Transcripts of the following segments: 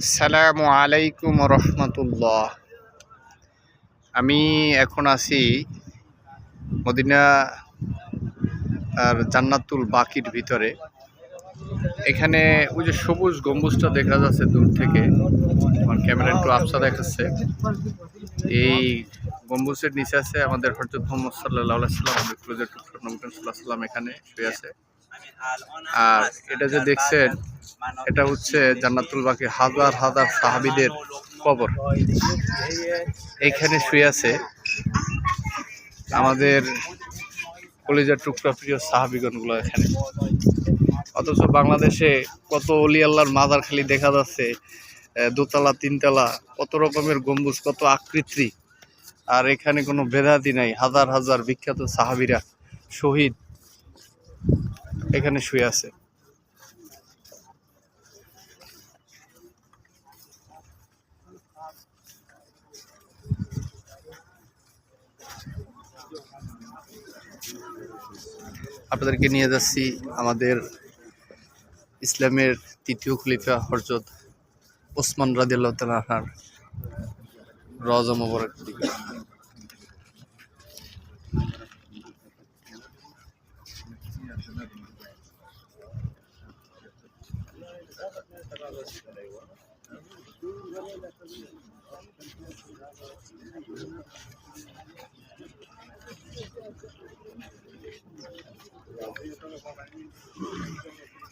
আসসালামু আলাইকুম রহমতুল্লাহ। আমি এখন আছি মদিনা আর জান্নাতুল বাকির ভিতরে। এখানে ওই যে সবুজ গম্বুজটা দেখা যাচ্ছে দূর থেকে, আমার ক্যামেরা একটু আবসা দেখাচ্ছে। এই গম্বুজের নিচে আছে আমাদের হযরত মুহাম্মদ সাল্লাল্লাহু আলাইহি সাল্লাম, আমাদের ক্লোজের টুকরা নবী সাল্লাল্লাহু আলাইহি সাল্লাম এখানে শুয়ে আছে। আর এটা যে দেখছেন, এটা হচ্ছে জান্নাতুল বাকি হাজার হাজার সাহাবীদের কবর। এইখানে শুয়ে আছে আমাদের কলিজার টুকরা প্রিয় সাহাবীগণগুলো এখানে। অথচ বাংলাদেশে কত ওলি আল্লাহর মাজার খালি দেখা যাচ্ছে, দোতলা তিনতলা, কত রকমের গম্বুজ, কত আকৃতি। আর এখানে কোনো ভেদাভেদি নাই, হাজার হাজার বিখ্যাত সাহাবীরা শহীদ এখানে শুয়ে আছে। আপনাদেরকে নিয়ে যাচ্ছি আমাদের ইসলামের তৃতীয় খলিফা হযরত ওসমান রাদিয়াল্লাহু তাআলা আনহুর রওজা মোবারক দিকে।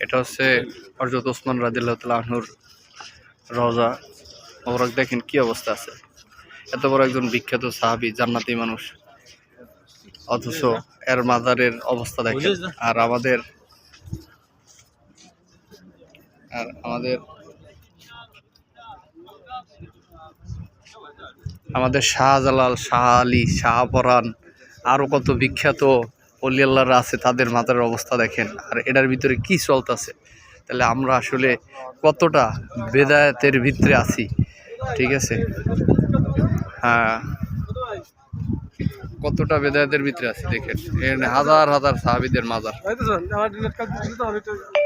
এটা হচ্ছে হযরত ওসমান রাদিয়াল্লাহু তাআলা আনহুর রওজা মোবারক। দেখেন কি অবস্থা আছে, এত বড় একজন বিখ্যাত সাহাবী, জান্নাতি মানুষ, অথচ এর মাজারের অবস্থা দেখেন। আর আমাদের শাহজালাল, শাহ আলী, শাহপরাণ, আরো কত বিখ্যাত ওলি আল্লাহরা আছে, তাদের মাজারের অবস্থা দেখেন। আর এটার ভিতরে কি চলতেছে, তাহলে আমরা আসলে কতটা বেদায়েতের ভিতরে আছি। ঠিক আছে, হ্যাঁ, কতটা বেদায়েতের ভিতরে আছি দেখেন। এখানে হাজার হাজার সাহাবীদের মাজার।